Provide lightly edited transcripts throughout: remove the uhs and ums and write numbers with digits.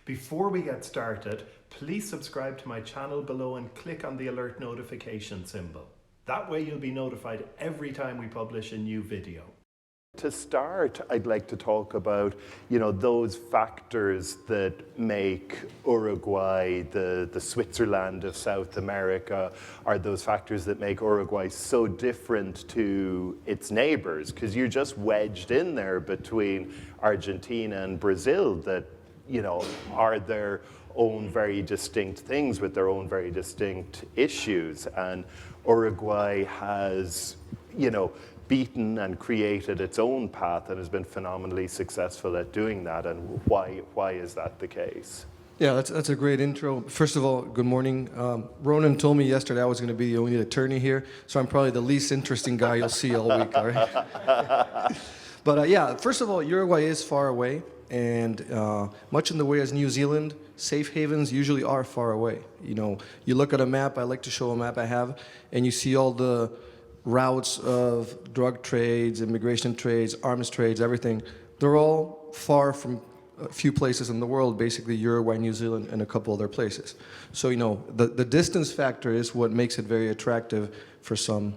Before we get started, please subscribe to my channel below and click on the alert notification symbol. That way you'll be notified every time we publish a new video. To start, I'd like to talk about, those factors that make Uruguay the Switzerland of South America, are those factors that make Uruguay so different to its neighbors, because you're just wedged in there between Argentina and Brazil that, are their own very distinct things with their own very distinct issues. And Uruguay has, beaten and created its own path and has been phenomenally successful at doing that. And why is that the case? Yeah, that's a great intro. First of all, good morning. Ronan told me yesterday I was going to be the only attorney here, so I'm probably the least interesting guy you'll see all week, all right? But yeah, first of all, Uruguay is far away, and much in the way as New Zealand, safe havens usually are far away. You look at a map, I like to show a map I have, and you see all the routes of drug trades, immigration trades, arms trades, everything. They're all far from a few places in the world, basically Uruguay, New Zealand, and a couple other places. So, the distance factor is what makes it very attractive for some.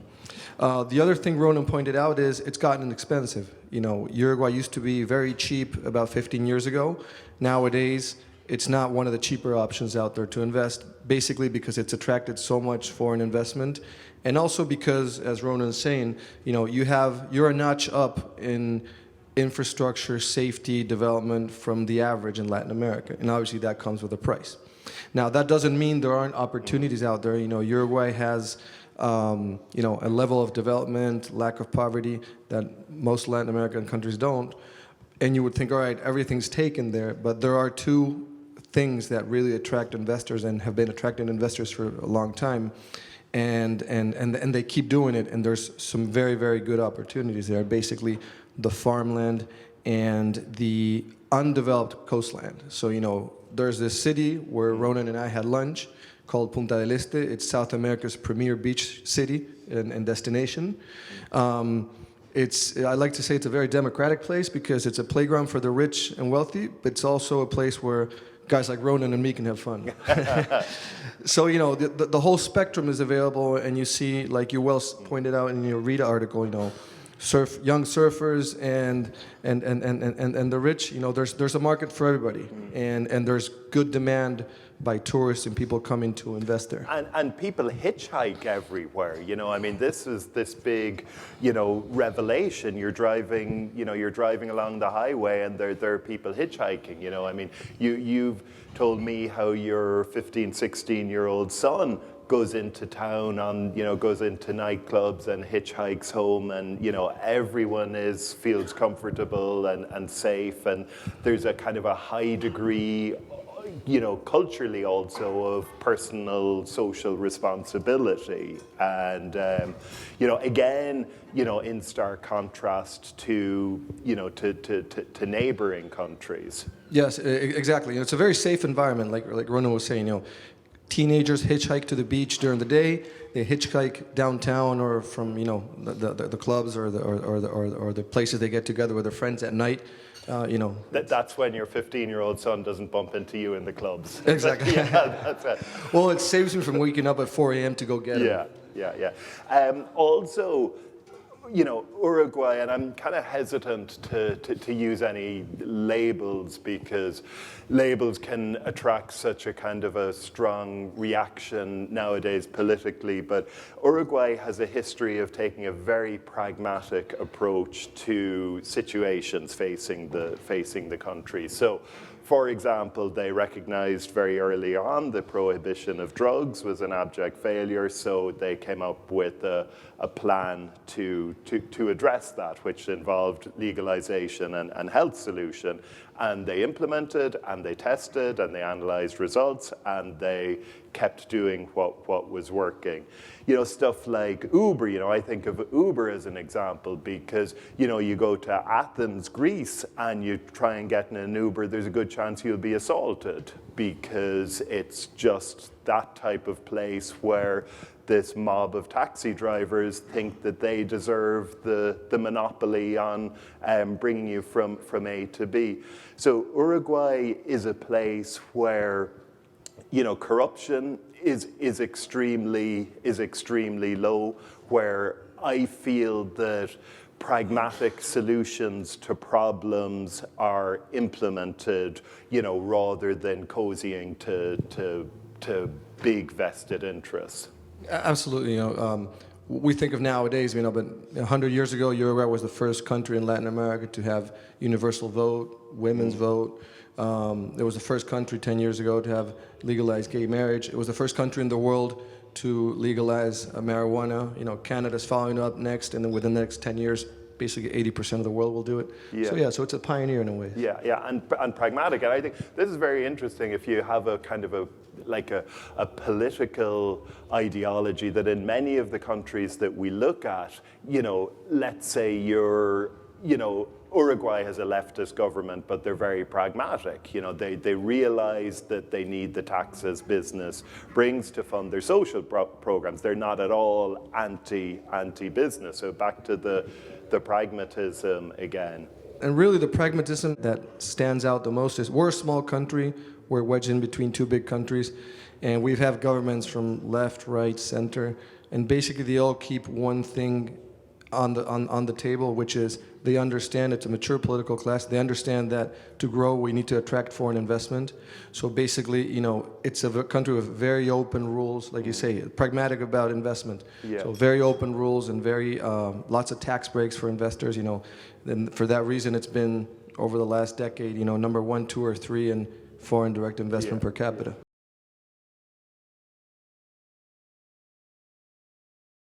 The other thing Ronan pointed out is it's gotten expensive. Uruguay used to be very cheap about 15 years ago. Nowadays, it's not one of the cheaper options out there to invest, basically because it's attracted so much foreign investment. And also because, as Ronan is saying, you're a notch up in infrastructure, safety, development from the average in Latin America. And obviously that comes with a price. Now, that doesn't mean there aren't opportunities out there. Uruguay has, a level of development, lack of poverty that most Latin American countries don't. And you would think, all right, everything's taken there. But there are two things that really attract investors and have been attracting investors for a long time. And they keep doing it, and there's some very, very good opportunities there. Basically, the farmland and the undeveloped coastland. So, there's this city where Ronan and I had lunch called Punta del Este. It's South America's premier beach city and destination. I like to say it's a very democratic place because it's a playground for the rich and wealthy, but it's also a place where guys like Ronan and me can have fun. So, the whole spectrum is available, and you see, like you well pointed out in your Rita article, young surfers and the rich, there's a market for everybody, and there's good demand by tourists and people coming to invest there. And people hitchhike everywhere. This is this big, revelation. You're driving along the highway, and there are people hitchhiking. You've told me how your 15, 16-year-old son goes into town goes into nightclubs and hitchhikes home, and everyone feels comfortable and safe, and there's a kind of a high degree, culturally also, of personal social responsibility, and again, in stark contrast to neighboring countries. Yes, exactly. It's a very safe environment, like Ronan was saying. Teenagers hitchhike to the beach during the day. They hitchhike downtown or from the clubs or the places they get together with their friends at night. That's when your 15-year-old son doesn't bump into you in the clubs. Exactly. Yeah, that's it. Well, it saves me from waking up at 4 a.m. to go get him. Yeah. Also, Uruguay, and I'm kind of hesitant to use any labels because labels can attract such a kind of a strong reaction nowadays politically, but Uruguay has a history of taking a very pragmatic approach to situations facing the country. So, for example, they recognized very early on the prohibition of drugs was an abject failure, so they came up with a plan to address that, which involved legalization and health solution. And they implemented, and they tested, and they analyzed results, and they kept doing what was working. Stuff like Uber, I think of Uber as an example because, you go to Athens, Greece, and you try and get in an Uber, there's a good chance you'll be assaulted because it's just that type of place where this mob of taxi drivers think that they deserve the monopoly on bringing you from A to B. So Uruguay is a place where, you know, corruption is extremely low, where I feel that pragmatic solutions to problems are implemented, you know, rather than cozying to big vested interests. Absolutely. You know, we think of nowadays, you know, but 100 years ago, Uruguay was the first country in Latin America to have universal vote, women's vote. It was the first country 10 years ago to have legalized gay marriage. It was the first country in the world to legalize marijuana. You know, Canada's following up next, and then within the next 10 years, basically 80% of the world will do it. Yeah. So it's a pioneer in a way. Yeah, and pragmatic. And I think this is very interesting if you have a kind of a political ideology that in many of the countries that we look at, you know, let's say Uruguay has a leftist government, but they're very pragmatic. You know, they realize that they need the taxes business brings to fund their social programs. They're not at all anti-business. So back to the pragmatism again. And really the pragmatism that stands out the most is we're a small country. We're wedged in between two big countries. And we have governments from left, right, center. And basically they all keep one thing on the table, which is they understand it's a mature political class. They understand that to grow, we need to attract foreign investment. So basically, you know, it's a country with very open rules, like you say, pragmatic about investment. Yeah. So very open rules and very lots of tax breaks for investors. You know, and for that reason, it's been over the last decade, you know, number 1, 2, or 3 in foreign direct investment per capita.